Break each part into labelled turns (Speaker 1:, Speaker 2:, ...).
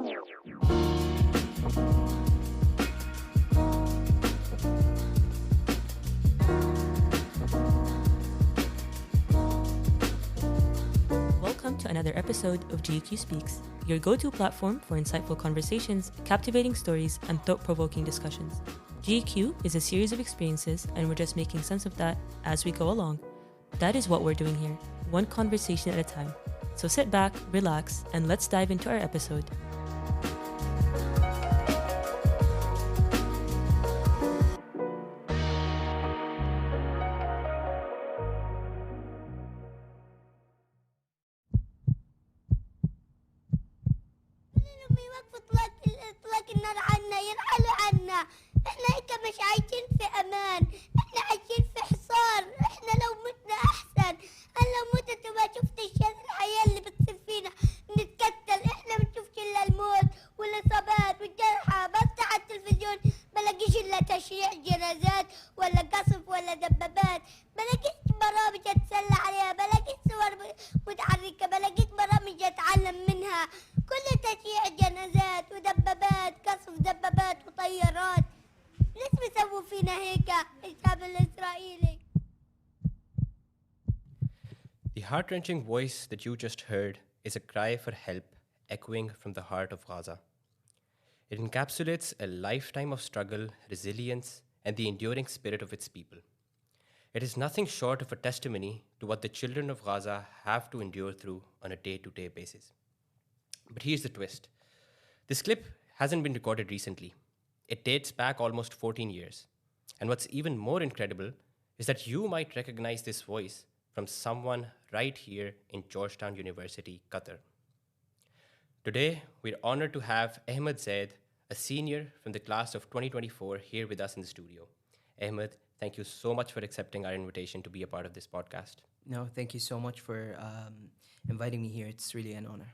Speaker 1: Welcome to another episode of GUQ Speaks, your go-to platform for insightful conversations, captivating stories, and thought-provoking discussions. GUQ is a series of experiences, and we're just making sense of that as we go along. That is what we're doing here, one conversation at a time. So sit back, relax, and let's dive into our episode.
Speaker 2: اطلاق النار عنا يرحلوا عنا. احنا هيك مش عايشين في امان، احنا عايشين في حصار. احنا لو متنا احسن. انا لو متت وما شفتش الحياة اللي بتصير فينا، بنتكتل. احنا بنشوفش الا الموت والاصابات والجرحى. بفتح على التلفزيون بلاقيش الا تشييع جنازات ولا قصف ولا دبابات. بلاقيش برامج اتسلى عليها، بلاقيش صور متحركة، بلاقيش برامج اتعلم منها. كل تشييع جنازات ودبابات، قصف دبابات وطيارات. ليش بيسووا فينا هيك الشعب الإسرائيلي؟
Speaker 3: The heart-wrenching voice that you just heard is a cry for help echoing from the heart of Gaza. It encapsulates a lifetime of struggle, resilience, and the enduring spirit of its people. It is nothing short of a testimony to what the children of Gaza have to endure through on a day-to-day basis. But here's the twist. This clip hasn't been recorded recently. It dates back almost 14 years. And what's even more incredible is that you might recognize this voice from someone right here in Georgetown University, Qatar. Today, we're honored to have Ahmed Zayed, a senior from the class of 2024, here with us in the studio. Ahmed, thank you so much for accepting our invitation to be a part of this podcast.
Speaker 4: No, thank you so much for inviting me here. It's really an honor.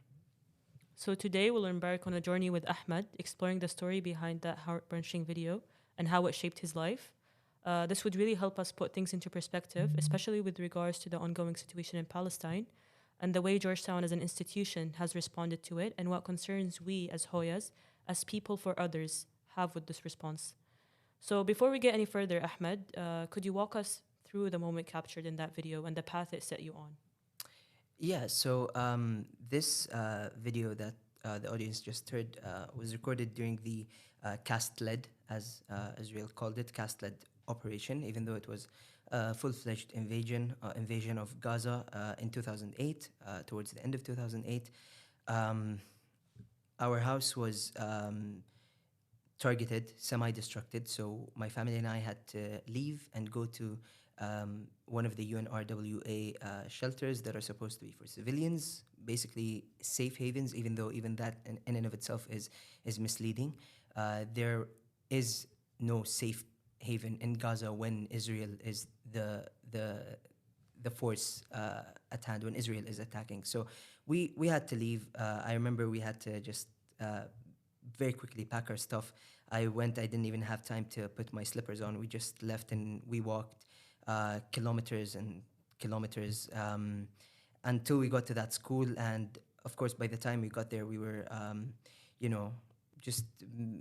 Speaker 1: So today we'll embark on a journey with Ahmed, exploring the story behind that heart-wrenching video and how it shaped his life. This would really help us put things into perspective, especially with regards to the ongoing situation in Palestine and the way Georgetown as an institution has responded to it and what concerns we as Hoyas, as people for others, have with this response. So before we get any further, Ahmed, could you walk us through the moment captured in that video and the path it set you on?
Speaker 4: Yeah, so this video that the audience just heard was recorded during the caste-led, as Israel called it, caste-led operation, even though it was a full-fledged invasion of Gaza in 2008, towards the end of 2008. Our house was targeted, semi-destructed, so my family and I had to leave and go to one of the UNRWA shelters that are supposed to be for civilians, basically safe havens, even though even that in and of itself is misleading. There is no safe haven in Gaza when Israel is the force at hand, when Israel is attacking. So we had to leave. I remember we had to just very quickly pack our stuff. I didn't even have time to put my slippers on. We just left and we walked kilometers and kilometers until we got to that school. And of course, by the time we got there, we were, just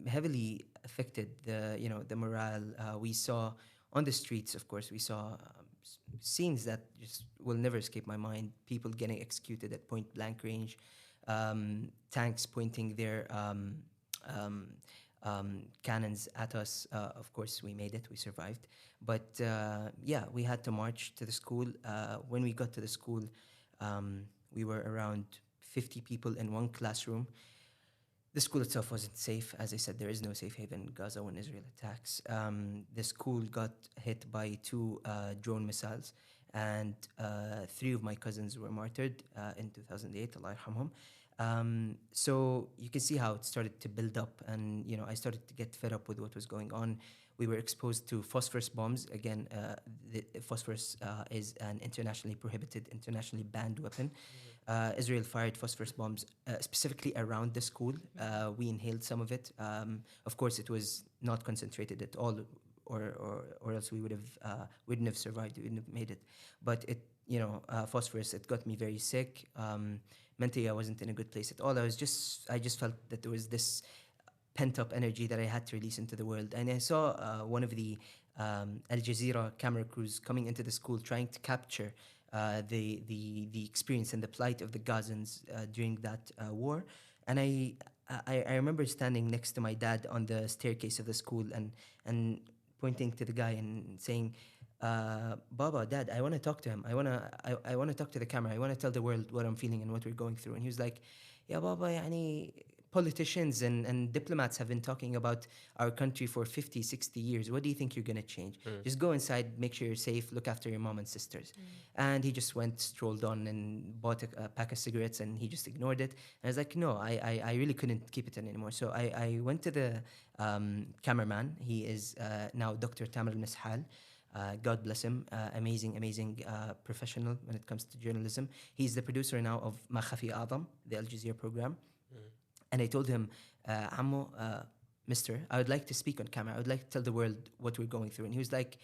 Speaker 4: heavily affected. The morale we saw on the streets. Of course, we saw scenes that just will never escape my mind. People getting executed at point blank range, tanks pointing their cannons at us. Of course, we made it. We survived. But we had to march to the school. When we got to the school, we were around 50 people in one classroom. The school itself wasn't safe. As I said, there is no safe haven in Gaza when Israel attacks. The school got hit by 2 drone missiles, and 3 of my cousins were martyred in 2008, Allah yarhamhum. So you can see how it started to build up, and I started to get fed up with what was going on. We were exposed to phosphorus bombs. Again, the phosphorus is an internationally prohibited, internationally banned weapon. Israel fired phosphorus bombs specifically around the school. We inhaled some of it. Of course, it was not concentrated at all, or else we wouldn't have survived. We wouldn't have made it. But phosphorus, it got me very sick. mentally I wasn't in a good place at all. I just felt that there was this pent up energy that I had to release into the world. And I saw one of the Al Jazeera camera crews coming into the school trying to capture the experience and the plight of the Gazans during that war. And I remember standing next to my dad on the staircase of the school and pointing to the guy and saying, Baba, Dad, I want to talk to him. I want to talk to the camera. I want to tell the world what I'm feeling and what we're going through. And he was like, yeah, Baba, yani, politicians and diplomats have been talking about our country for 50, 60 years. What do you think you're going to change? Just go inside, make sure you're safe, look after your mom and sisters. And he just strolled on and bought a pack of cigarettes, and he just ignored it. And I was like, no, I really couldn't keep it in anymore. So I went to the cameraman. He is now Dr. Tamer Mishal. God bless him. Amazing professional when it comes to journalism. He's the producer now of Ma Khafi Adam, the Al Jazeera program. And I told him, Ammo, Mister, I would like to speak on camera. I would like to tell the world what we're going through. And he was like,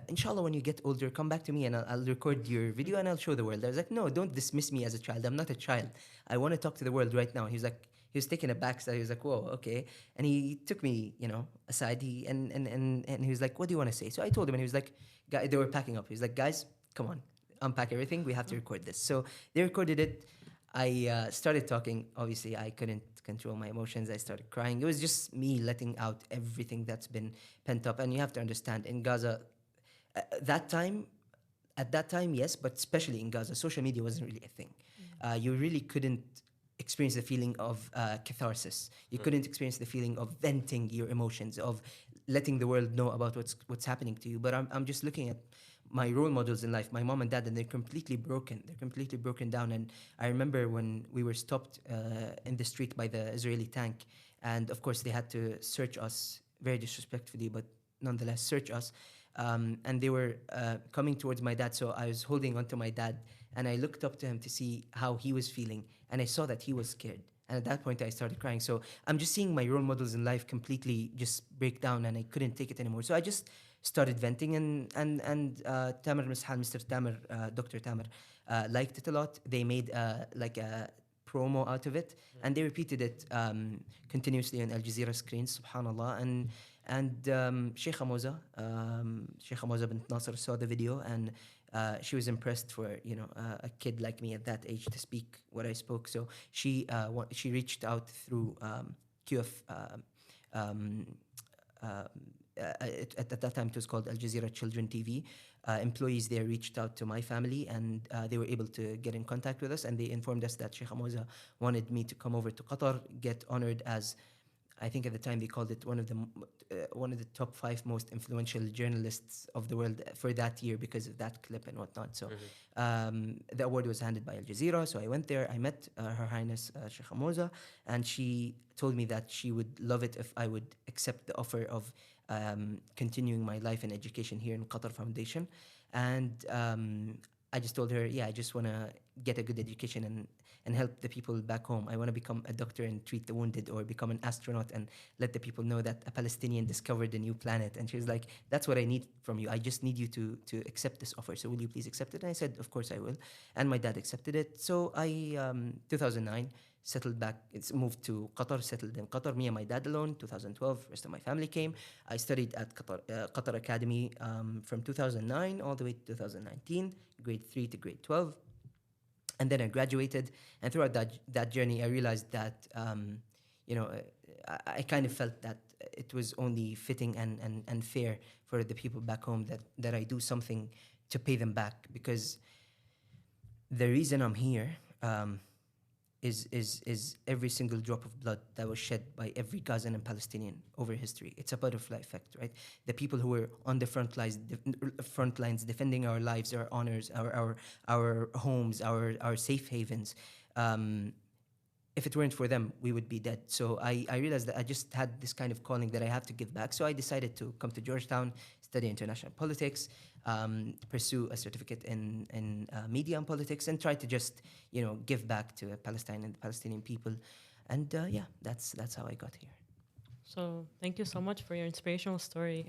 Speaker 4: inshallah, when you get older, come back to me and I'll record your video and I'll show the world. I was like, no, don't dismiss me as a child. I'm not a child. I want to talk to the world right now. He was like, he was taken aback. So he was like, whoa, okay. And he took me, aside. And he was like, what do you want to say? So I told him, and he was like, they were packing up. He was like, guys, come on, unpack everything. We have to record this. So they recorded it. I started talking. Obviously, I couldn't control my emotions. I started crying. It was just me letting out everything that's been pent up. And you have to understand, in Gaza, at that time, yes, but especially in Gaza, social media wasn't really a thing. You really couldn't experience the feeling of catharsis. You couldn't experience the feeling of venting your emotions, of letting the world know about what's happening to you. But I'm just looking at my role models in life, my mom and dad, and they're completely broken. They're completely broken down. And I remember when we were stopped in the street by the Israeli tank, and of course they had to search us very disrespectfully, but nonetheless search us. And they were coming towards my dad, so I was holding onto my dad, and I looked up to him to see how he was feeling, and I saw that he was scared. And at that point, I started crying. So I'm just seeing my role models in life completely just break down, and I couldn't take it anymore. So I just started venting, and Tamer Mishal, Mr. Tamer, Dr. Tamer, liked it a lot. They made like a promo out of it, and they repeated it continuously on Al Jazeera screens, subhanallah. And Sheikh Amoza bint Nasser saw the video, and she was impressed for a kid like me at that age to speak what I spoke. So she reached out through QF. At that time, it was called Al Jazeera Children TV. Employees there reached out to my family, and they were able to get in contact with us, and they informed us that Sheikh Amoza wanted me to come over to Qatar, get honored as, I think at the time they called it one of the top 5 most influential journalists of the world for that year because of that clip and whatnot. So the award was handed by Al Jazeera. So I went there. I met Her Highness Sheikh Amoza, and she told me that she would love it if I would accept the offer of continuing my life and education here in Qatar Foundation. And I just told her, yeah, I just want to get a good education and help the people back home. I want to become a doctor and treat the wounded, or become an astronaut and let the people know that a Palestinian discovered a new planet. And she was like, that's what I need from you. I just need you to accept this offer. So will you please accept it? And I said, of course I will. And my dad accepted it. So I, 2009, settled back, moved to Qatar, settled in Qatar, me and my dad alone. 2012, rest of my family came. I studied at Qatar Academy from 2009 all the way to 2019, grade 3 to grade 12. And then I graduated, and throughout that journey, I realized that, I kind of felt that it was only fitting and fair for the people back home that I do something to pay them back, because the reason I'm here is every single drop of blood that was shed by every Gazan and Palestinian over history. It's a butterfly effect, right? The people who were on the front lines defending our lives, our honors, our homes, our safe havens. If it weren't for them, we would be dead. So I realized that I just had this kind of calling that I have to give back. So I decided to come to Georgetown, study international politics, pursue a certificate in media and politics, and try to just give back to Palestine and the Palestinian people. And that's how I got here.
Speaker 1: So thank you so much for your inspirational story.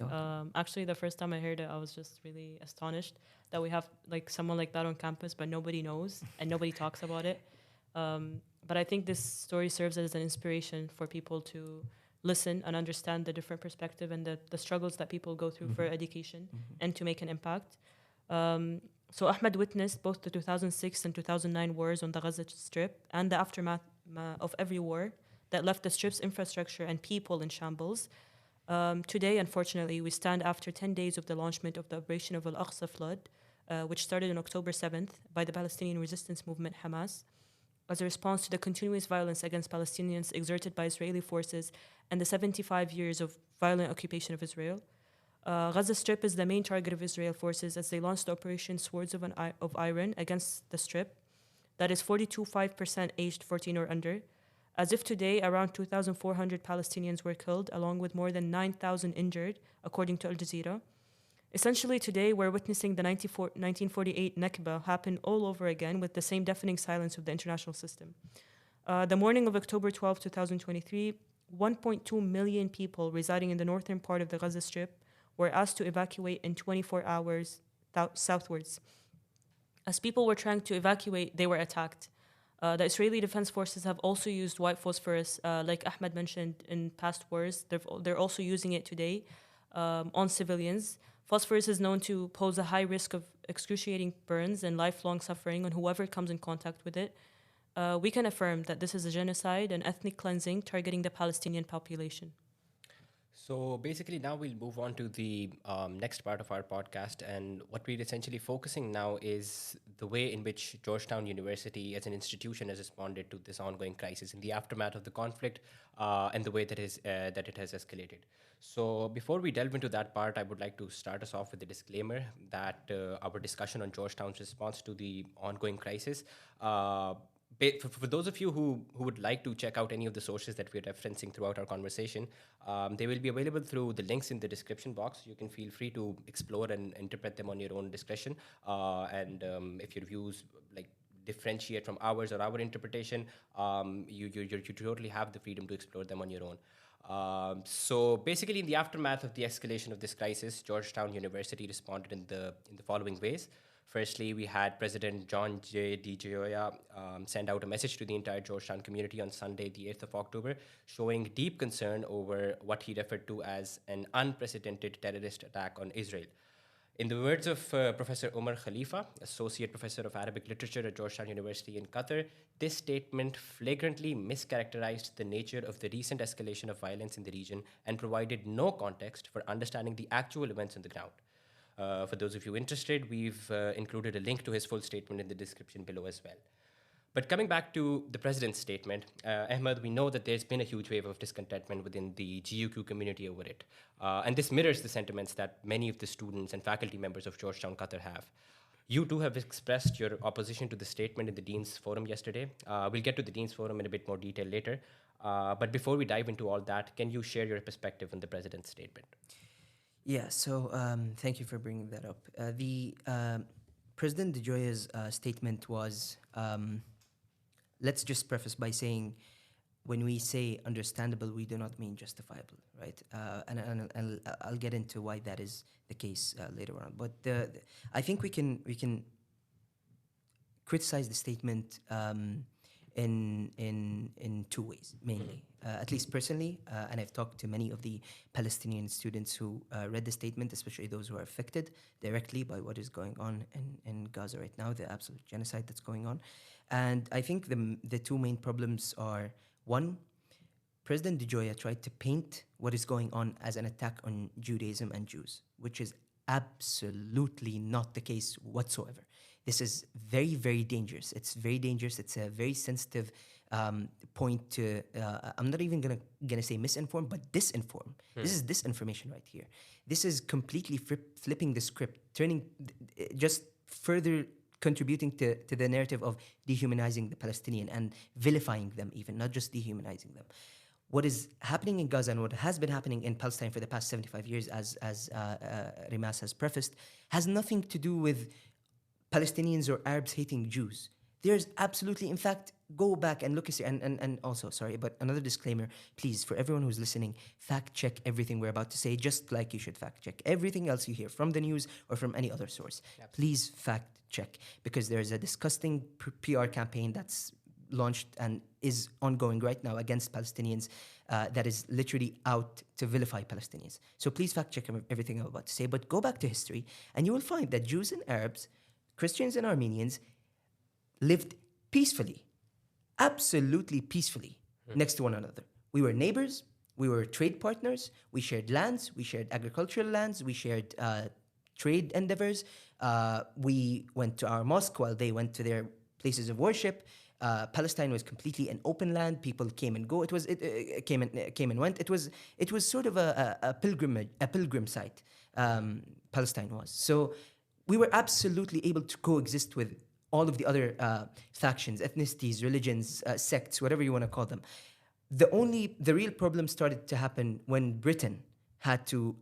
Speaker 1: Actually, the first time I heard it, I was just really astonished that we have like someone like that on campus, but nobody knows and nobody talks about it. But I think this story serves as an inspiration for people to listen and understand the different perspective and the struggles that people go through for education and to make an impact. So Ahmed witnessed both the 2006 and 2009 wars on the Gaza Strip and the aftermath of every war that left the Strip's infrastructure and people in shambles. Today, unfortunately, we stand after 10 days of the launchment of the operation of Al-Aqsa flood, which started on October 7th by the Palestinian resistance movement Hamas, as a response to the continuous violence against Palestinians exerted by Israeli forces and the 75 years of violent occupation of Israel. Gaza Strip is the main target of Israel forces as they launched the Operation Swords of Iron against the Strip, that is 42.5% aged 14 or under. As if today, around 2,400 Palestinians were killed, along with more than 9,000 injured, according to Al Jazeera. Essentially, today, we're witnessing the 1948 Nakba happen all over again with the same deafening silence of the international system. The morning of October 12, 2023, 1.2 million people residing in the northern part of the Gaza Strip were asked to evacuate in 24 hours southwards. As people were trying to evacuate, they were attacked. The Israeli Defense Forces have also used white phosphorus, like Ahmed mentioned in past wars. They're also using it today on civilians. Phosphorus is known to pose a high risk of excruciating burns and lifelong suffering on whoever comes in contact with it. We can affirm that this is a genocide and ethnic cleansing targeting the Palestinian population.
Speaker 3: So basically, now we'll move on to the next part of our podcast. And what we're essentially focusing now is the way in which Georgetown University as an institution has responded to this ongoing crisis in the aftermath of the conflict and the way that it has escalated. So before we delve into that part, I would like to start us off with a disclaimer that our discussion on Georgetown's response to the ongoing crisis for those of you who would like to check out any of the sources that we're referencing throughout our conversation, they will be available through the links in the description box. You can feel free to explore and interpret them on your own discretion. And if your views differentiate from ours or our interpretation, you totally have the freedom to explore them on your own. So basically, in the aftermath of the escalation of this crisis, Georgetown University responded in the following ways. Firstly, we had President John J. DiGioia send out a message to the entire Georgetown community on Sunday, the 8th of October, showing deep concern over what he referred to as an unprecedented terrorist attack on Israel. In the words of Professor Omar Khalifa, Associate Professor of Arabic Literature at Georgetown University in Qatar, this statement flagrantly mischaracterized the nature of the recent escalation of violence in the region and provided no context for understanding the actual events on the ground. For those of you interested, we've included a link to his full statement in the description below as well. But coming back to the president's statement, Ahmed, we know that there's been a huge wave of discontentment within the GUQ community over it. And this mirrors the sentiments that many of the students and faculty members of Georgetown Qatar have. You too have expressed your opposition to the statement in the Dean's Forum yesterday. We'll get to the Dean's Forum in a bit more detail later. But before we dive into all that, can you share your perspective on the president's statement?
Speaker 4: Yeah, so thank you for bringing that up. The President DeGioia's statement was, let's just preface by saying, when we say understandable, we do not mean justifiable, right? And I'll get into why that is the case later on. But I think we can criticize the statement in two ways, mainly. At least personally, and I've talked to many of the Palestinian students who read the statement, especially those who are affected directly by what is going on in Gaza right now, the absolute genocide that's going on. And I think the two main problems are, one, President DeGioia tried to paint what is going on as an attack on Judaism and Jews, which is absolutely not the case whatsoever. This is very, very dangerous. It's very dangerous. It's a very sensitive point to, I'm not even gonna say misinform, but disinform. This is disinformation right here. This is completely flipping the script, just further contributing to the narrative of dehumanizing the Palestinian and vilifying them even, not just dehumanizing them. What is happening in Gaza and what has been happening in Palestine for the past 75 years, as Rimas has prefaced, has nothing to do with Palestinians or Arabs hating Jews. There's absolutely, in fact, go back and look at it. And also, sorry, but another disclaimer, please, for everyone who's listening, fact check everything we're about to say, just like you should fact check everything else you hear from the news or from any other source. Absolutely. Please fact check, because there's a disgusting PR campaign that's launched and is ongoing right now against Palestinians that is literally out to vilify Palestinians. So please fact check everything I'm about to say, but go back to history and you will find that Jews and Arabs, Christians and Armenians lived peacefully, absolutely peacefully next to one another. We were neighbors, we were trade partners, we shared lands, we shared agricultural lands, we shared trade endeavors. We went to our mosque while they went to their places of worship. Palestine was completely an open land. People came and go. It came and went. It was sort of a pilgrim site. Palestine was. So we were absolutely able to coexist with all of the other factions, ethnicities, religions, sects, whatever you want to call them. The real problem started to happen when Britain had to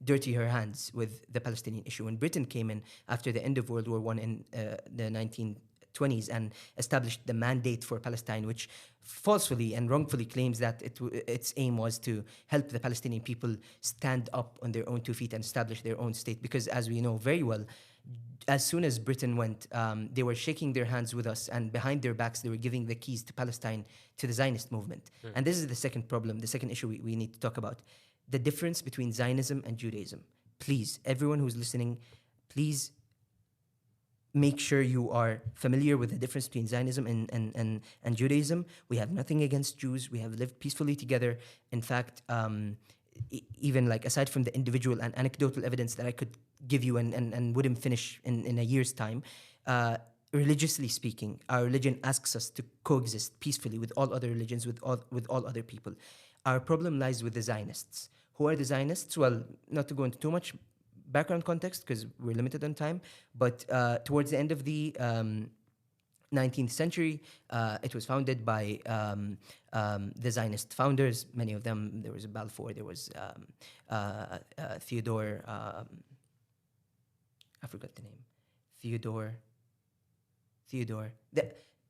Speaker 4: dirty her hands with the Palestinian issue. When Britain came in after the end of World War I in the 1920s and established the Mandate for Palestine, which falsely and wrongfully claims that its aim was to help the Palestinian people stand up on their own 2 feet and establish their own state. Because as we know very well, as soon as Britain went, they were shaking their hands with us, and behind their backs, they were giving the keys to Palestine to the Zionist movement. And this is the second problem, the second issue we need to talk about. The difference between Zionism and Judaism. Please, everyone who's listening, please make sure you are familiar with the difference between Zionism and Judaism. We have nothing against Jews. We have lived peacefully together. In fact, even like aside from the individual and anecdotal evidence that I could give you and wouldn't finish in a year's time, religiously speaking, our religion asks us to coexist peacefully with all other religions, with all other people. Our problem lies with the Zionists. Who are the Zionists? Well, not to go into too much background context because we're limited on time, but towards the end of the 19th century, it was founded by the Zionist founders. Many of them, there was Balfour, there was Theodore, I forgot the name. Theodore.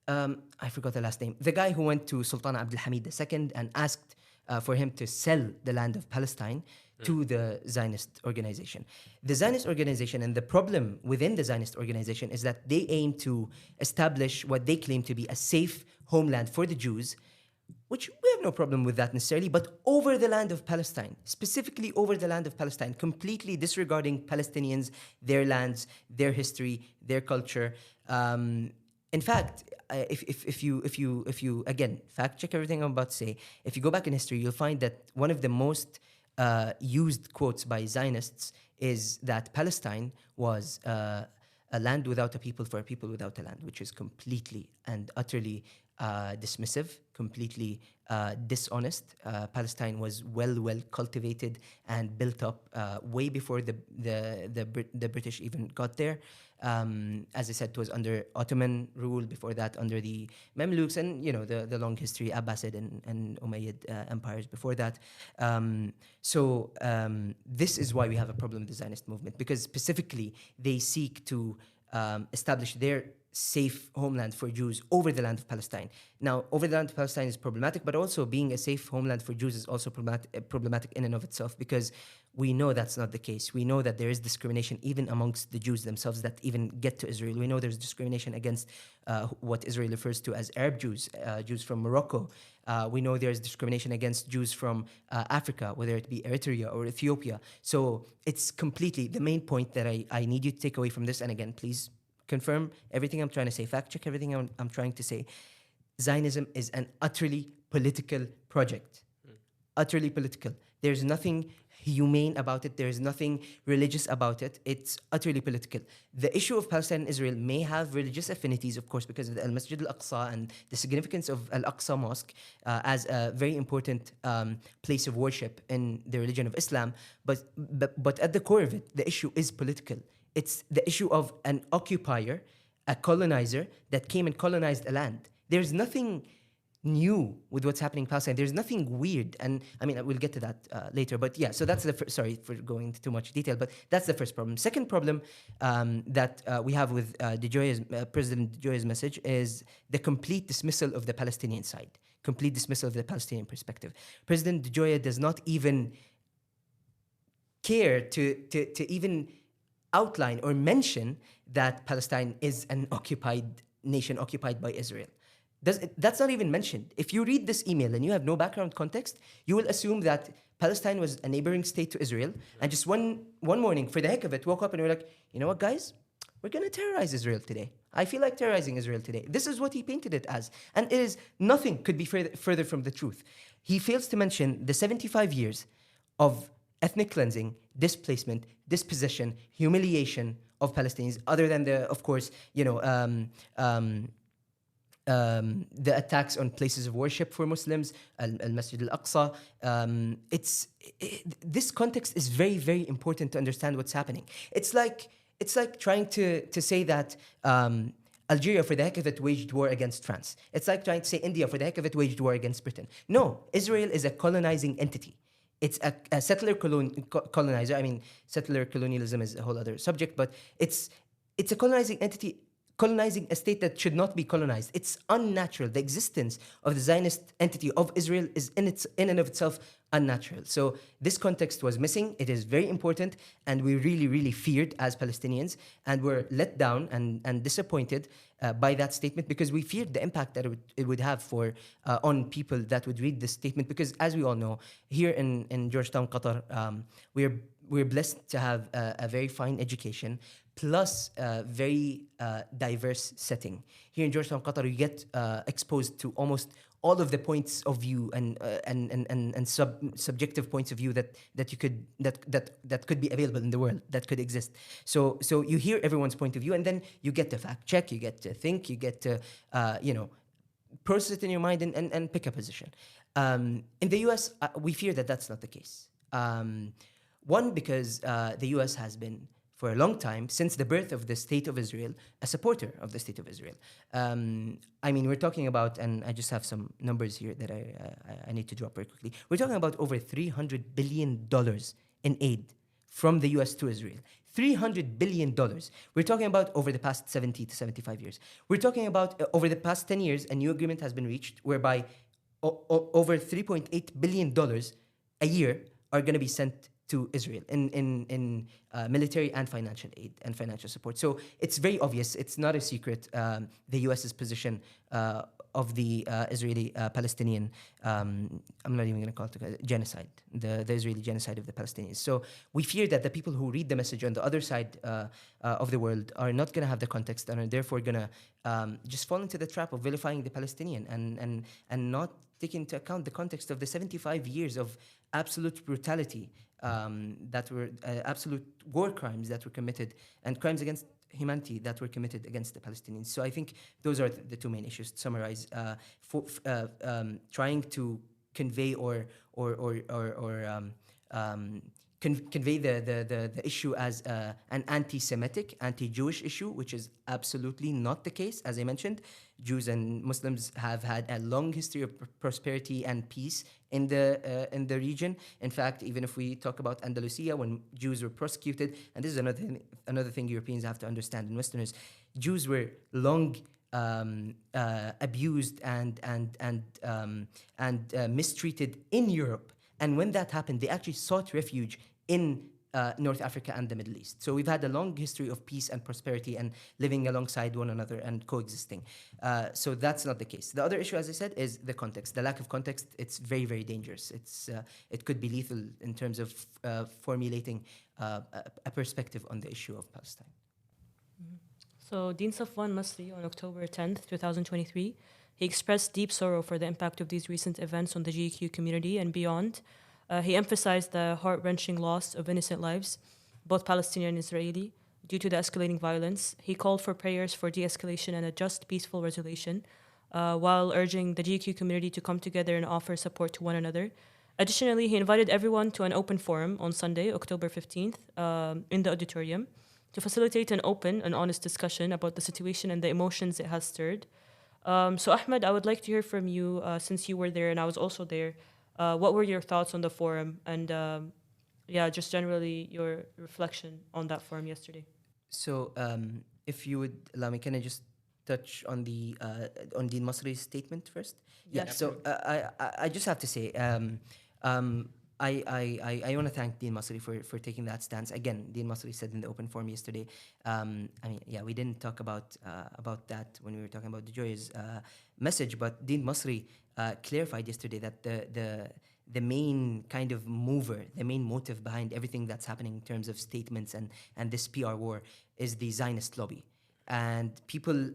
Speaker 4: I forgot the last name. The guy who went to Sultan Abdul Hamid II and asked for him to sell the land of Palestine to the Zionist organization. The Zionist organization, and the problem within the Zionist organization, is that they aim to establish what they claim to be a safe homeland for the Jews, which we have no problem with that necessarily, but over the land of Palestine, specifically over the land of Palestine, completely disregarding Palestinians, their lands, their history, their culture. In fact, if you again fact check everything I'm about to say, if you go back in history, you'll find that one of the most used quotes by Zionists is that Palestine was a land without a people for a people without a land, which is completely and utterly dismissive, completely dishonest. Palestine was well cultivated and built up way before the British even got there. As I said, it was under Ottoman rule, before that under the Mamluks, and the long history, Abbasid and Umayyad empires before that. So this is why we have a problem with the Zionist movement, because specifically they seek to establish their safe homeland for Jews over the land of Palestine. Now, over the land of Palestine is problematic, but also being a safe homeland for Jews is also problematic in and of itself, because we know that's not the case. We know that there is discrimination even amongst the Jews themselves that even get to Israel. We know there's discrimination against what Israel refers to as Arab Jews, Jews from Morocco. We know there's discrimination against Jews from Africa, whether it be Eritrea or Ethiopia. So it's completely the main point that I need you to take away from this. And again, please confirm everything I'm trying to say, fact check everything I'm trying to say. Zionism is an utterly political project. Utterly political. There's nothing humane about it. There's nothing religious about it. It's utterly political. The issue of Palestine and Israel may have religious affinities, of course, because of the Al-Masjid al-Aqsa and the significance of Al-Aqsa Mosque as a very important place of worship in the religion of Islam. But at the core of it, the issue is political. It's the issue of an occupier, a colonizer that came and colonized a land. There's nothing new with what's happening in Palestine. There's nothing weird. And I mean, we'll get to that later. But yeah, so that's the first, sorry for going into too much detail, but that's the first problem. Second problem that we have with President De Gioia's message is the complete dismissal of the Palestinian side, complete dismissal of the Palestinian perspective. President De Gioia does not even care to even outline or mention that Palestine is an occupied nation occupied by Israel. That's not even mentioned. If you read this email and you have no background context, you will assume that Palestine was a neighboring state to Israel, and just one morning, for the heck of it, woke up and were like, you know what, guys? We're going to terrorize Israel today. I feel like terrorizing Israel today. This is what he painted it as. And it is, nothing could be further from the truth. He fails to mention the 75 years of ethnic cleansing, displacement, dispossession, humiliation of Palestinians, other than the, of course, the attacks on places of worship for Muslims, Al-Masjid Al-Aqsa. This context is very, very important to understand what's happening. It's like trying to say that Algeria, for the heck of it, waged war against France. It's like trying to say India, for the heck of it, waged war against Britain. No, Israel is a colonizing entity. It's a settler colonizer. I mean, settler colonialism is a whole other subject, but it's a colonizing entity, colonizing a state that should not be colonized. It's unnatural. The existence of the Zionist entity of Israel is in and of itself unnatural. So this context was missing. It is very important, and we really, really feared as Palestinians, and were let down and disappointed by that statement, because we feared the impact that it would have on people that would read this statement. Because as we all know, here in Georgetown, Qatar, we're blessed to have a very fine education, plus a very diverse setting. Here in Georgetown, Qatar, you get exposed to almost all of the points of view and subjective points of view that could be available in the world, that could exist. So you hear everyone's point of view, and then you get to fact check, you get to think, you get to process it in your mind and pick a position. In the US, we fear that that's not the case. One, because the US has been, for a long time, since the birth of the State of Israel, a supporter of the State of Israel. I mean, we're talking about, and I just have some numbers here that I need to drop very quickly. We're talking about over $300 billion in aid from the US to Israel. $300 billion. We're talking about over the past 70 to 75 years. We're talking about over the past 10 years, a new agreement has been reached whereby over $3.8 billion a year are going to be sent to Israel in military and financial aid and financial support. So it's very obvious. It's not a secret. The US's position of the Israeli-Palestinian, I'm not even going to call it genocide, the Israeli genocide of the Palestinians. So we fear that the people who read the message on the other side of the world are not going to have the context, and are therefore going to just fall into the trap of vilifying the Palestinian and not take into account the context of the 75 years of absolute brutality that were absolute war crimes that were committed, and crimes against humanity that were committed against the Palestinians. So I think those are the two main issues. To summarize, trying to convey convey the issue as an anti-Semitic, anti-Jewish issue, which is absolutely not the case. As I mentioned, Jews and Muslims have had a long history of prosperity and peace in the region. In fact, even if we talk about Andalusia, when Jews were persecuted, and this is another thing Europeans have to understand, and Westerners, Jews were long abused and mistreated in Europe. And when that happened, they actually sought refuge in North Africa and the Middle East. So we've had a long history of peace and prosperity and living alongside one another and coexisting. So that's not the case. The other issue, as I said, is the context. The lack of context, it's very, very dangerous. It could be lethal in terms of formulating a perspective on the issue of Palestine.
Speaker 1: So Dean Safwan Masri, on October 10th, 2023, he expressed deep sorrow for the impact of these recent events on the GUQ community and beyond. He emphasized the heart-wrenching loss of innocent lives, both Palestinian and Israeli, due to the escalating violence. He called for prayers for de-escalation and a just, peaceful resolution, while urging the GUQ community to come together and offer support to one another. Additionally, he invited everyone to an open forum on Sunday, October 15th, in the auditorium, to facilitate an open and honest discussion about the situation and the emotions it has stirred. So Ahmed, I would like to hear from you, since you were there and I was also there. What were your thoughts on the forum, and just generally your reflection on that forum yesterday?
Speaker 4: So if you would allow me, can I just touch on Dean Masri's statement first?
Speaker 1: Yeah,
Speaker 4: So I just have to say, I want to thank Dean Masri for taking that stance. Again, Dean Masri said in the open forum yesterday. We didn't talk about that when we were talking about the Joy's message, but Dean Masri clarified yesterday that the main kind of mover, the main motive behind everything that's happening in terms of statements and this PR war is the Zionist lobby. And people,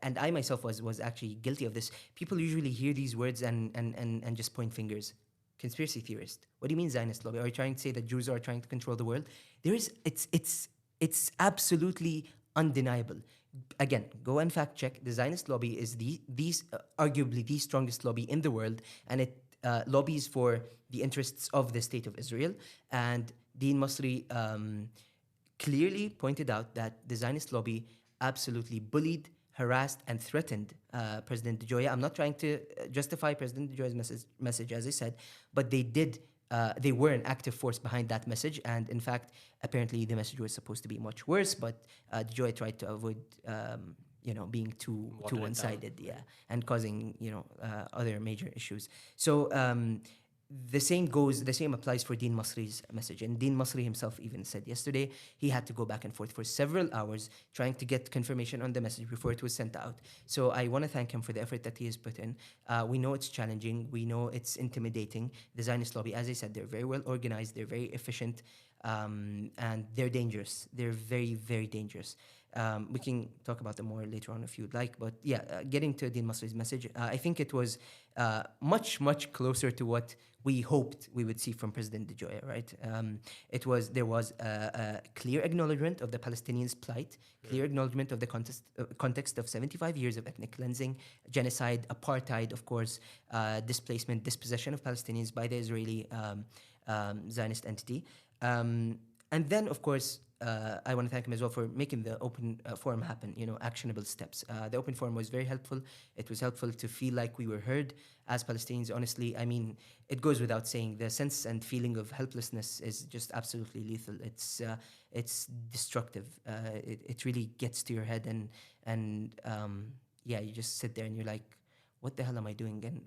Speaker 4: and I myself was actually guilty of this. People usually hear these words and just point fingers. Conspiracy theorist. What do you mean Zionist lobby? Are you trying to say that Jews are trying to control the world? It's absolutely undeniable. Again, go and fact check. The Zionist lobby is arguably the strongest lobby in the world, and it lobbies for the interests of the state of Israel. And Dean Masri clearly pointed out that the Zionist lobby absolutely bullied, harassed, and threatened President DeJoya. I'm not trying to justify President DeJoya's message, as I said, but they were an active force behind that message. And in fact, apparently the message was supposed to be much worse, but DeJoya tried to avoid being too one-sided, and causing other major issues. So the same applies for Dean Masri's message. And Dean Masri himself even said yesterday he had to go back and forth for several hours trying to get confirmation on the message before it was sent out. So I want to thank him for the effort that he has put in. We know it's challenging. We know it's intimidating. The Zionist lobby, as I said, they're very well organized. They're very efficient. And they're dangerous. They're very, very dangerous. We can talk about them more later on if you'd like. But getting to Dean Masri's message, I think it was much, much closer to what we hoped we would see from President DeJoya, right? There was a clear acknowledgement of the Palestinians' plight, clear acknowledgement of the context of 75 years of ethnic cleansing, genocide, apartheid, of course, displacement, dispossession of Palestinians by the Israeli Zionist entity. And then, of course, I want to thank him as well for making the open forum happen, actionable steps. The open forum was very helpful. It was helpful to feel like we were heard as Palestinians. Honestly, I mean, it goes without saying, the sense and feeling of helplessness is just absolutely lethal. It's destructive. It really gets to your head and you just sit there and you're like, what the hell am I doing? And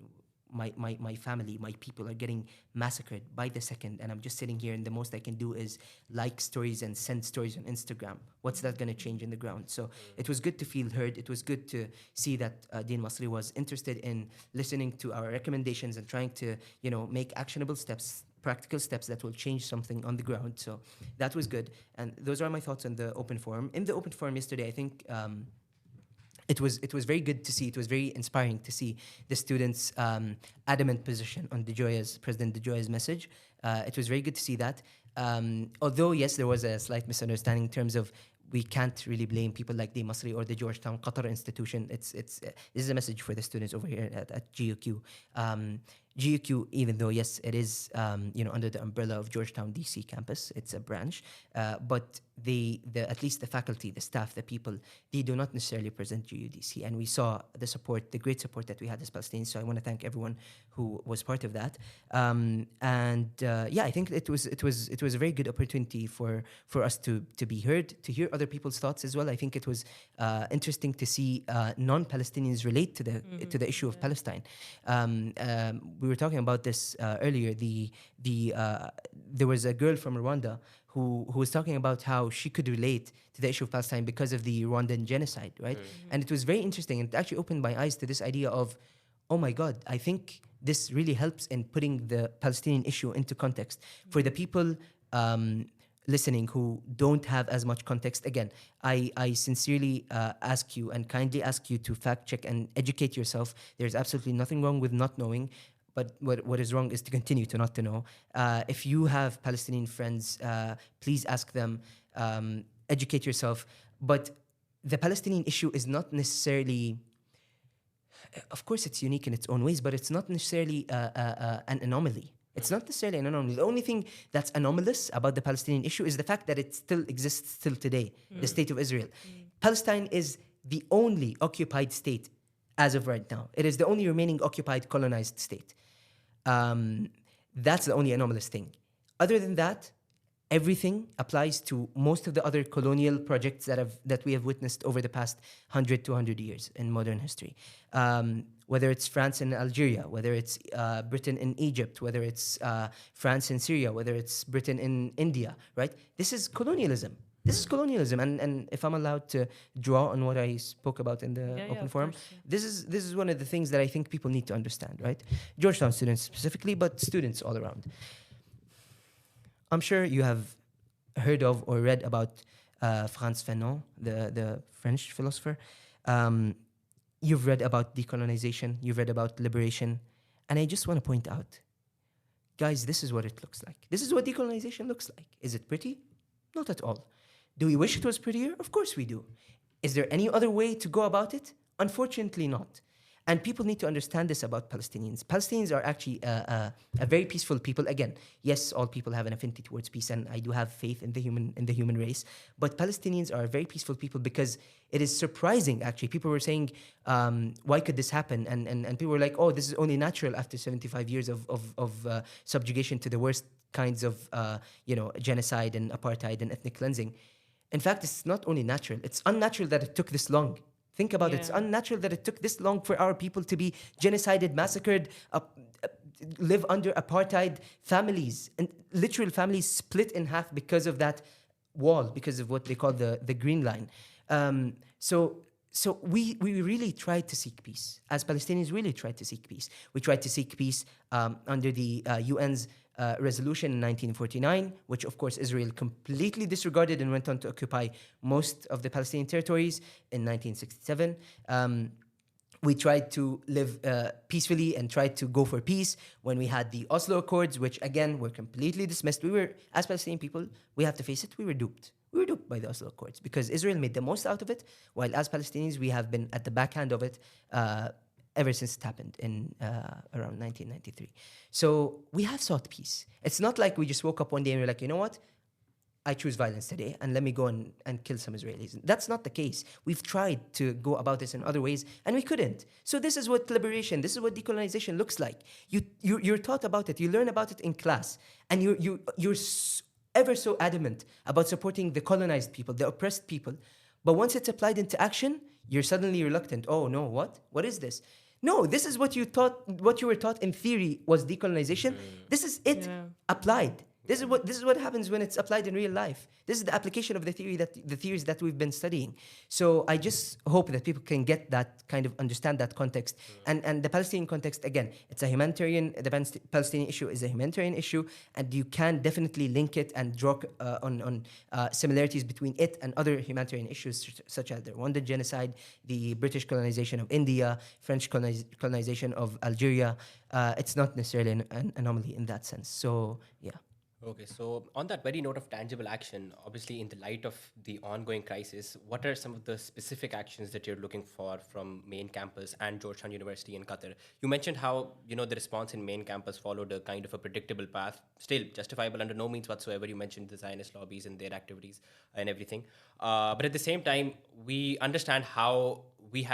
Speaker 4: my family, my people are getting massacred by the second, and I'm just sitting here and the most I can do is like stories and send stories on Instagram. What's that going to change in the ground? So it was good to feel heard. It was good to see that Dean Masri was interested in listening to our recommendations and trying to, make actionable steps, practical steps that will change something on the ground. So that was good. And those are my thoughts on the open forum. In the open forum yesterday, I think it was very good to see. It was very inspiring to see the students' adamant position on President DeJoya's message. It was very good to see that. Although, yes, there was a slight misunderstanding in terms of we can't really blame people like Dean Masri or the Georgetown Qatar institution. This is a message for the students over here at GUQ. GUQ, even though, yes, it is under the umbrella of Georgetown DC campus, it's a branch, but at least the faculty, the staff, the people, they do not necessarily present GUDC, and we saw the great support that we had as Palestinians. So I want to thank everyone who was part of that. I think it was a very good opportunity for us to be heard, to hear other people's thoughts as well. I think it was interesting to see non-Palestinians relate to the issue of Palestine. We were talking about this earlier. There was a girl from Rwanda who was talking about how she could relate to the issue of Palestine because of the Rwandan genocide, right? And it was very interesting, and it actually opened my eyes to this idea of, oh my God, I think this really helps in putting the Palestinian issue into context. For the people listening who don't have as much context, again, I sincerely ask you and kindly ask you to fact check and educate yourself. There's absolutely nothing wrong with not knowing, but what is wrong is to continue to not to know. If you have Palestinian friends, please ask them, educate yourself. But the Palestinian issue is not necessarily, of course it's unique in its own ways, but it's not necessarily an anomaly. It's not necessarily an anomaly. The only thing that's anomalous about the Palestinian issue is the fact that it still exists till today, the state of Israel. Palestine is the only occupied state as of right now. It is the only remaining occupied, colonized state. That's the only anomalous thing. Other than that, everything applies to most of the other colonial projects that we have witnessed over the past 100, 200 years in modern history. Whether it's France and Algeria, whether it's Britain in Egypt, whether it's France in Syria, whether it's Britain in India, right? This is colonialism. This is colonialism, and if I'm allowed to draw on what I spoke about in the
Speaker 1: Yeah,
Speaker 4: open
Speaker 1: of
Speaker 4: forum,
Speaker 1: course, yeah.
Speaker 4: this is one of the things that I think people need to understand, right? Georgetown students specifically, but students all around. I'm sure you have heard of or read about Frantz Fanon, the French philosopher. You've read about decolonization, you've read about liberation, and I just want to point out, guys, this is what it looks like. This is what decolonization looks like. Is it pretty? Not at all. Do we wish it was prettier? Of course we do. Is there any other way to go about it? Unfortunately not. And people need to understand this about Palestinians. Palestinians are actually a very peaceful people. Again, yes, all people have an affinity towards peace, and I do have faith in the human race. But Palestinians are very peaceful people because it is surprising. Actually, people were saying, "Why could this happen?" And people were like, "Oh, this is only natural after 75 years of subjugation to the worst kinds of genocide and apartheid and ethnic cleansing." In fact, it's not only natural; it's unnatural that it took this long. Think about it. It's unnatural that it took this long for our people to be genocided, massacred, live under apartheid, families, and literal families split in half because of that wall, because of what they call the Green Line. So we really tried to seek peace. As Palestinians, really tried to seek peace. We tried to seek peace under the UN's resolution in 1949, which of course Israel completely disregarded and went on to occupy most of the Palestinian territories in 1967. We tried to live peacefully and tried to go for peace when we had the Oslo Accords, which again were completely dismissed. We were, as Palestinian people, we have to face it, we were duped. We were duped by the Oslo Accords because Israel made the most out of it, while as Palestinians we have been at the backhand of it ever since it happened in around 1993. So we have sought peace. It's not like we just woke up one day and we're like, you know what? I choose violence today and let me go and kill some Israelis. That's not the case. We've tried to go about this in other ways and we couldn't. So this is what liberation, this is what decolonization looks like. You're taught about it, you learn about it in class, and you're ever so adamant about supporting the colonized people, the oppressed people. But once it's applied into action, you're suddenly reluctant. Oh no, what? What is this? No, this is what you were taught in theory was decolonization. This is it applied. This is what happens when it's applied in real life. This is the application of the theories that we've been studying. So I just hope that people can get that kind of understand that context. And the Palestinian context, again, it's a humanitarian. The Palestinian issue is a humanitarian issue, and you can definitely link it and draw on similarities between it and other humanitarian issues such as the Rwandan genocide, the British colonization of India, French colonization of Algeria. It's not necessarily an anomaly in that sense. So yeah.
Speaker 3: Okay, so on that very note of tangible action, obviously in the light of the ongoing crisis, what are some of the specific actions that you're looking for from main campus and Georgetown University in Qatar? You mentioned how, the response in main campus followed a kind of a predictable path, still justifiable under no means whatsoever. You mentioned the Zionist lobbies and their activities and everything. But at the same time, we understand how we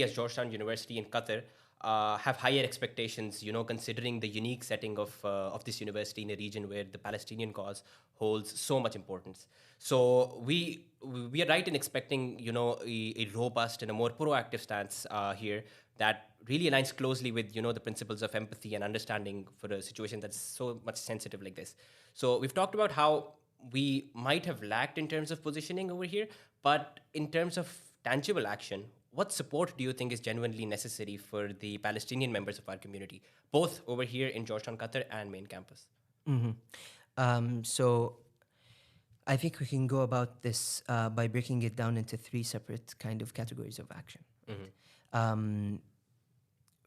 Speaker 3: as Georgetown University in Qatar have higher expectations, considering the unique setting of this university in a region where the Palestinian cause holds so much importance. So we are right in expecting, a robust and a more proactive stance here that really aligns closely with, the principles of empathy and understanding for a situation that's so much sensitive like this. So we've talked about how we might have lacked in terms of positioning over here, but in terms of tangible action, what support do you think is genuinely necessary for the Palestinian members of our community, both over here in Georgetown, Qatar, and main campus?
Speaker 4: So I think we can go about this by breaking it down into three separate kind of categories of action.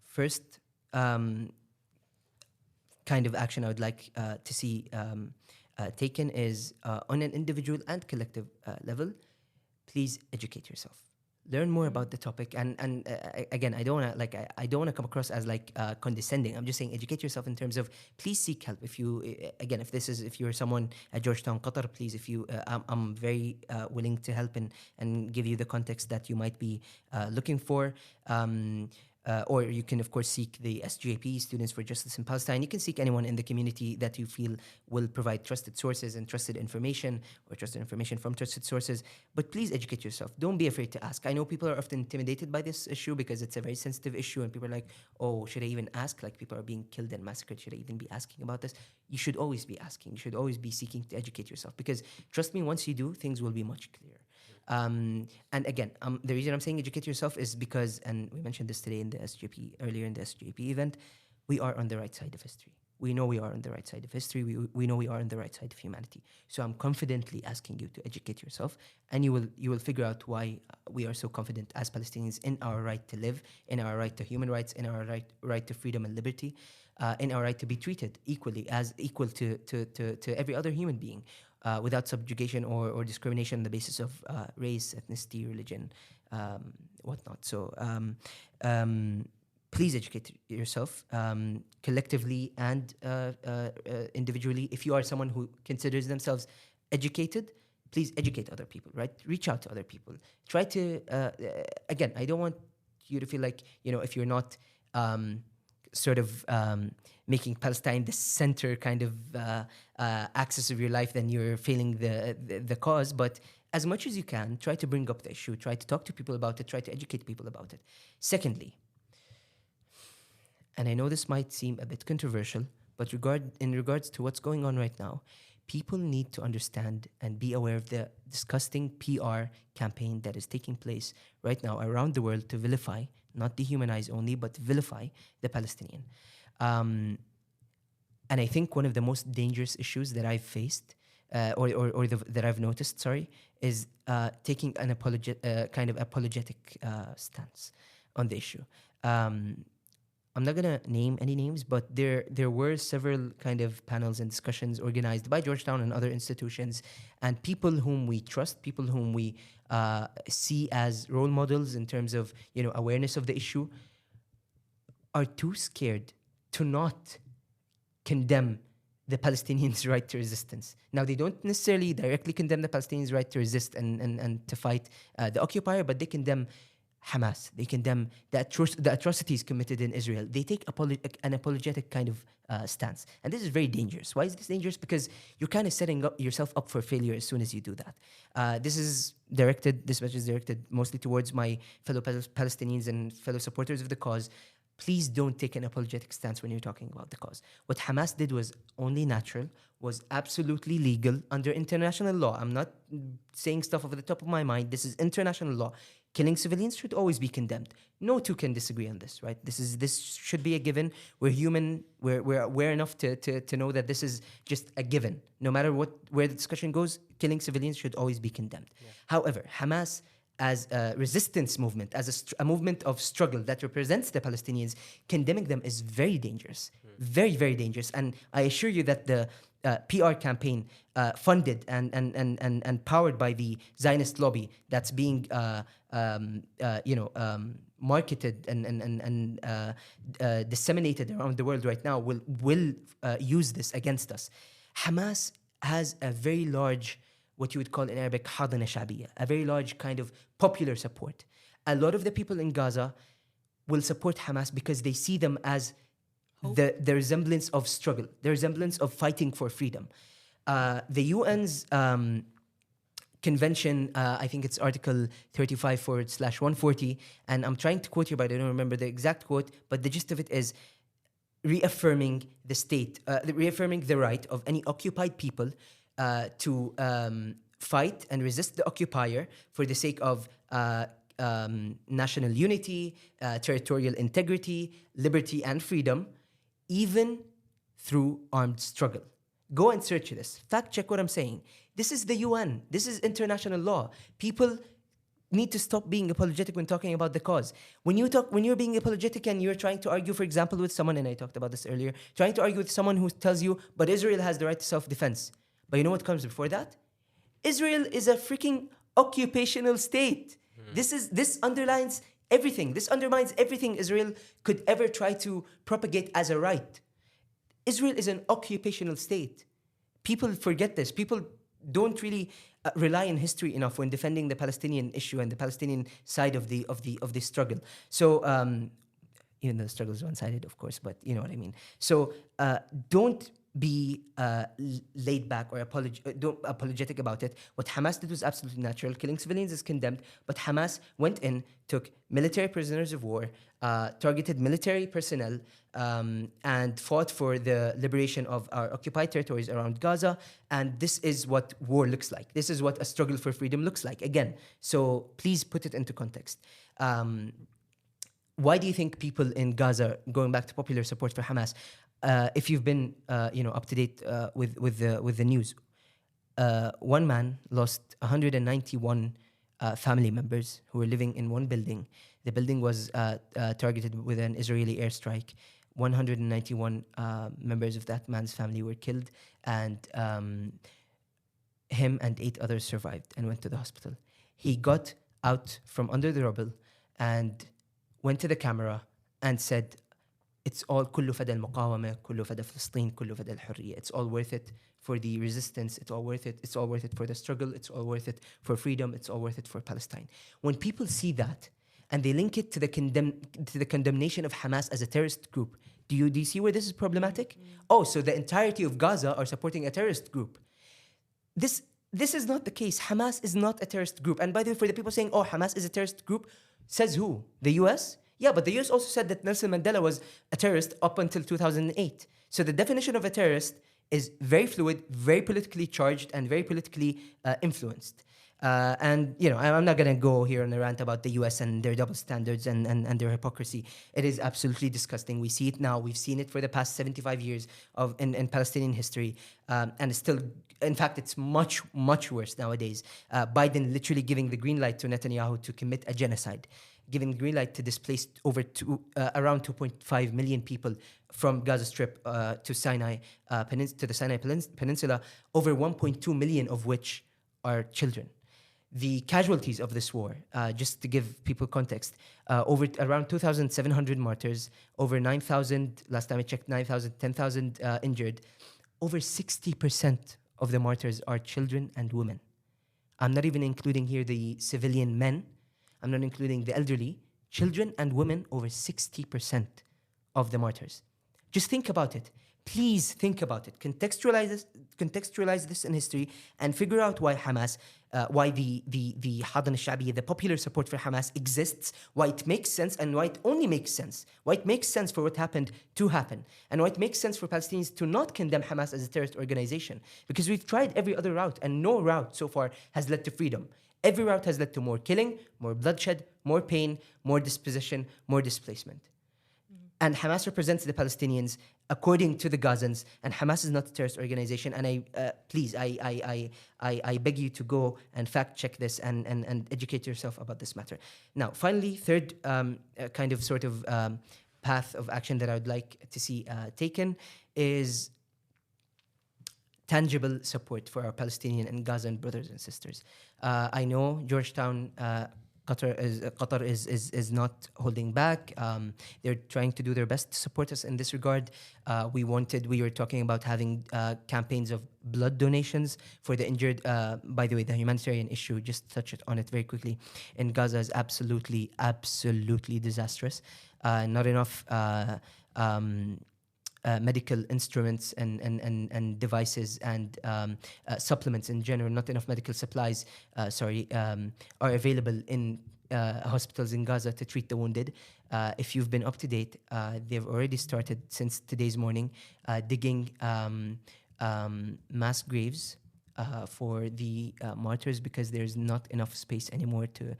Speaker 4: First, kind of action I would like to see taken is on an individual and collective level. Please educate yourself. Learn more about the topic, and again, I don't want to come across as condescending. I'm just saying, educate yourself in terms of please seek help. If you're someone at Georgetown Qatar, please, I'm very willing to help and give you the context that you might be looking for. or you can, of course, seek the SJP, Students for Justice in Palestine. You can seek anyone in the community that you feel will provide trusted sources and trusted information, or trusted information from trusted sources. But please educate yourself. Don't be afraid to ask. I know people are often intimidated by this issue because it's a very sensitive issue, and people are like, oh, should I even ask? Like, people are being killed and massacred. Should I even be asking about this? You should always be asking. You should always be seeking to educate yourself, because trust me, once you do, things will be much clearer. And again, the reason I'm saying educate yourself is because, and we mentioned this today in the SJP, earlier in the SJP event, we are on the right side of history. We know we are on the right side of history. We know we are on the right side of humanity. So I'm confidently asking you to educate yourself, and you will figure out why we are so confident as Palestinians in our right to live, in our right to human rights, in our right to freedom and liberty, in our right to be treated equal to every other human being. Without subjugation or discrimination on the basis of race, ethnicity, religion, whatnot. So please educate yourself collectively and individually. If you are someone who considers themselves educated, please educate other people, right? Reach out to other people. Try to, again, I don't want you to feel like, if you're not making Palestine the center kind of axis of your life, then you're failing the cause. But as much as you can, try to bring up the issue, try to talk to people about it, try to educate people about it. Secondly, and I know this might seem a bit controversial, but in regards to what's going on right now, people need to understand and be aware of the disgusting PR campaign that is taking place right now around the world to vilify, not dehumanize only, but vilify the Palestinian. And I think one of the most dangerous issues that I've faced, that I've noticed, is taking an apologetic stance on the issue. I'm not gonna name any names, but there were several kind of panels and discussions organized by Georgetown and other institutions, and people whom we trust, people whom we see as role models in terms of awareness of the issue, are too scared to not condemn the Palestinians' right to resistance. Now, they don't necessarily directly condemn the Palestinians' right to resist and to fight the occupier, but they condemn Hamas. They condemn the atrocities committed in Israel. They take an apologetic kind of stance. And this is very dangerous. Why is this dangerous? Because you're kind of setting yourself up for failure as soon as you do that. This message is directed mostly towards my fellow Palestinians and fellow supporters of the cause. Please don't take an apologetic stance when you're talking about the cause. What Hamas did was only natural, was absolutely legal under international law. I'm not saying stuff off the top of my mind. This is international law. Killing civilians should always be condemned. No two can disagree on this, right? This should be a given. We're human. We're aware enough to know that this is just a given. No matter where the discussion goes, killing civilians should always be condemned. Yeah. However, Hamas, as a resistance movement, as a movement of struggle that represents the Palestinians, condemning them is very dangerous, very, very dangerous. And I assure you that the PR campaign funded and powered by the Zionist lobby that's being marketed and disseminated around the world right now will use this against us. Hamas has a very large, what you would call in Arabic, حاضنة شعبية, a very large kind of popular support. A lot of the people in Gaza will support Hamas because they see them as the resemblance of struggle, the resemblance of fighting for freedom. The UN's convention, I think it's Article 35/140, and I'm trying to quote you, but I don't remember the exact quote, but the gist of it is reaffirming the state, reaffirming the right of any occupied people to fight and resist the occupier for the sake of national unity, territorial integrity, liberty, and freedom, even through armed struggle. Go and search this. Fact check what I'm saying. This is the UN. This is international law. People need to stop being apologetic when talking about the cause. When you're being apologetic and you're trying to argue, for example, with someone, and I talked about this earlier, trying to argue with someone who tells you, but Israel has the right to self-defense. But you know what comes before that? Israel is a freaking occupational state. This underlines everything. This undermines everything Israel could ever try to propagate as a right. Israel is an occupational state. People forget this. People don't really rely on history enough when defending the Palestinian issue and the Palestinian side of the struggle. So even though the struggle is one-sided, of course, but you know what I mean. So don't be laid back or don't apologetic about it. What Hamas did was absolutely natural. Killing civilians is condemned, but Hamas went in, took military prisoners of war, targeted military personnel, and fought for the liberation of our occupied territories around Gaza. And this is what war looks like. This is what a struggle for freedom looks like. Again, so please put it into context. Why do you think people in Gaza, going back to popular support for Hamas, if you've been up to date with the news, one man lost 191 family members who were living in one building. The building was targeted with an Israeli airstrike. 191 members of that man's family were killed, and him and 8 others survived and went to the hospital. He got out from under the rubble and went to the camera and said, it's all كله فدى المقاومة, كله فدى فلسطين, كله فدى الحرية. It's all worth it for the resistance. It's all worth it. It's all worth it for the struggle. It's all worth it for freedom. It's all worth it for Palestine. When people see that and they link it to the condemnation of Hamas as a terrorist group, do you see where this is problematic? Oh, so the entirety of Gaza are supporting a terrorist group. This is not the case. Hamas is not a terrorist group. And by the way, for the people saying, oh, Hamas is a terrorist group, says who? The US? Yeah, but the US also said that Nelson Mandela was a terrorist up until 2008. So the definition of a terrorist is very fluid, very politically charged, and very politically influenced. And, I'm not going to go here on a rant about the US and their double standards and their hypocrisy. It is absolutely disgusting. We see it now. We've seen it for the past 75 years in Palestinian history. And it's still, in fact, it's much, much worse nowadays. Biden literally giving the green light to Netanyahu to commit a genocide, giving the green light to displace around 2.5 million people from Gaza Strip to Sinai, to the Sinai Peninsula, over 1.2 million of which are children. The casualties of this war, just to give people context, over around 2,700 martyrs, over 9,000, last time I checked, 10,000 injured. Over 60% of the martyrs are children and women. I'm not even including here the civilian men. I'm not including the elderly. Children and women, over 60% of the martyrs. Just think about it. Please think about it. Contextualize this in history and figure out why Hamas, why the Hadan al-Sha'biyya, the popular support for Hamas exists, why it makes sense, and why it only makes sense. Why it makes sense for what happened to happen, and why it makes sense for Palestinians to not condemn Hamas as a terrorist organization. Because we've tried every other route, and no route so far has led to freedom. Every route has led to more killing, more bloodshed, more pain, more dispossession, more displacement. And Hamas represents the Palestinians according to the Gazans, and Hamas is not a terrorist organization. And I beg you to go and fact check this and educate yourself about this matter. Now, finally, third path of action that I would like to see taken is tangible support for our Palestinian and Gazan brothers and sisters. I know Georgetown, Qatar is not holding back. They're trying to do their best to support us in this regard. We were talking about having campaigns of blood donations for the injured. By the way, the humanitarian issue, just touch on it very quickly, in Gaza is absolutely disastrous. Not enough medical instruments and devices and supplements in general, not enough medical supplies, are available in hospitals in Gaza to treat the wounded. If you've been up to date, they've already started since today's morning digging mass graves for the martyrs, because there's not enough space anymore to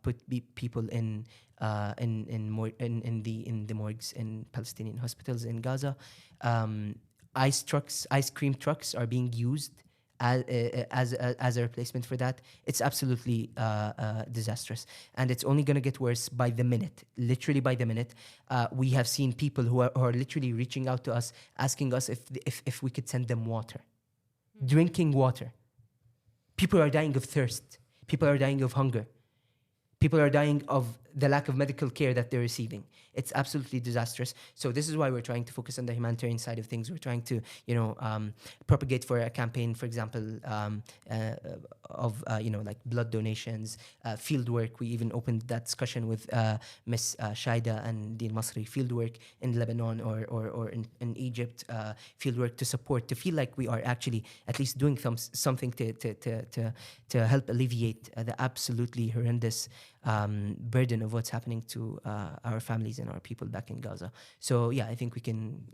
Speaker 4: put people in the morgues in Palestinian hospitals in Gaza. Ice cream trucks are being used as a replacement for that. It's absolutely disastrous, and it's only going to get worse by the minute. Literally by the minute, we have seen people who are literally reaching out to us, asking us if we could send them water, drinking water. People are dying of thirst. People are dying of hunger. People are dying of the lack of medical care that they're receiving. It's absolutely disastrous. So this is why we're trying to focus on the humanitarian side of things. We're trying to, propagate for a campaign, for example, of like blood donations, field work. We even opened that discussion with Miss Shaida and Dean Masri, field work in Lebanon or in Egypt, field work to support, to feel like we are actually at least doing something to help alleviate the absolutely horrendous burden of what's happening to our families and our people back in Gaza. So yeah, I think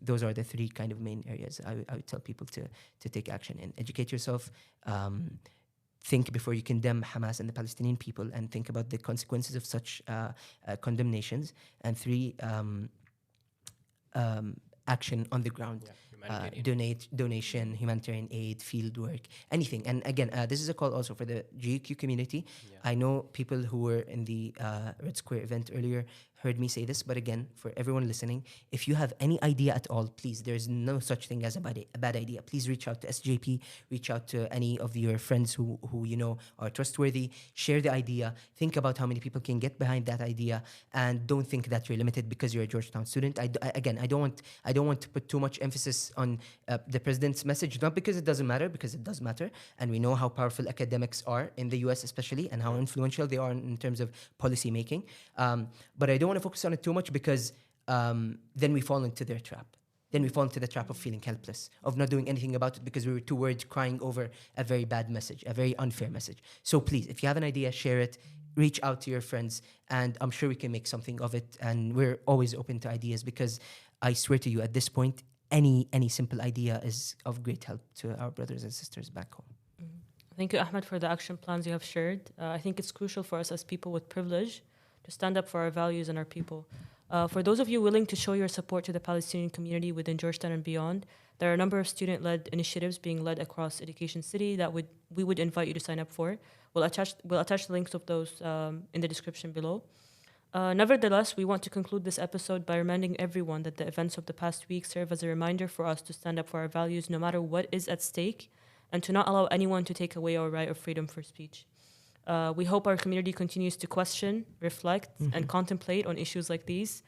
Speaker 4: those are the three kind of main areas I would tell people to take action in. Educate yourself, think before you condemn Hamas and the Palestinian people, and think about the consequences of such condemnations. And 3, action on the ground. Donation, humanitarian aid, field work, anything. And again, this is a call also for the GUQ community. I know people who were in the Red Square event earlier heard me say this, but again, for everyone listening, if you have any idea at all, please, there's no such thing as a bad idea. Please reach out to SJP, reach out to any of your friends who are trustworthy, share the idea, think about how many people can get behind that idea, and don't think that you're limited because you're a Georgetown student. I don't want to put too much emphasis on the president's message, not because it doesn't matter, because it does matter, and we know how powerful academics are in the US especially, and how influential they are in terms of policy making. But I don't want to focus on it too much, because then we fall into their trap. Then we fall into the trap of feeling helpless, of not doing anything about it because we were too worried, crying over a very bad message, a very unfair message. So please, if you have an idea, share it, reach out to your friends, and I'm sure we can make something of it. And we're always open to ideas, because I swear to you, at this point, any simple idea is of great help to our brothers and sisters back home.
Speaker 1: Thank you, Ahmed, for the action plans you have shared. I think it's crucial for us as people with privilege to stand up for our values and our people. For those of you willing to show your support to the Palestinian community within Georgetown and beyond, there are a number of student-led initiatives being led across Education City that we would invite you to sign up for. We'll attach the links of those in the description below. Nevertheless, we want to conclude this episode by reminding everyone that the events of the past week serve as a reminder for us to stand up for our values no matter what is at stake, and to not allow anyone to take away our right of freedom for speech. We hope our community continues to question, reflect, and contemplate on issues like these.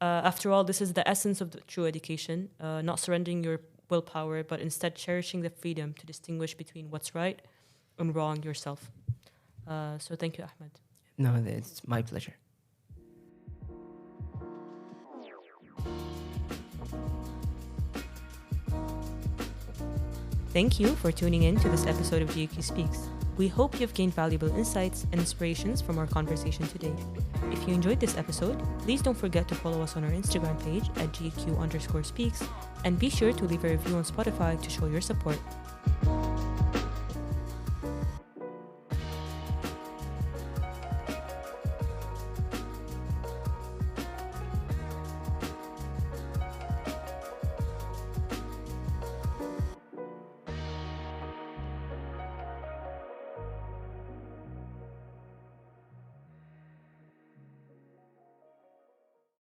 Speaker 1: After all, this is the essence of the true education, not surrendering your willpower, but instead cherishing the freedom to distinguish between what's right and wrong yourself. So thank you, Ahmed.
Speaker 4: No, it's my pleasure.
Speaker 1: Thank you for tuning in to this episode of GUQ Speaks. We hope you've gained valuable insights and inspirations from our conversation today. If you enjoyed this episode, please don't forget to follow us on our Instagram page at GUQ_Speaks, and be sure to leave a review on Spotify to show your support.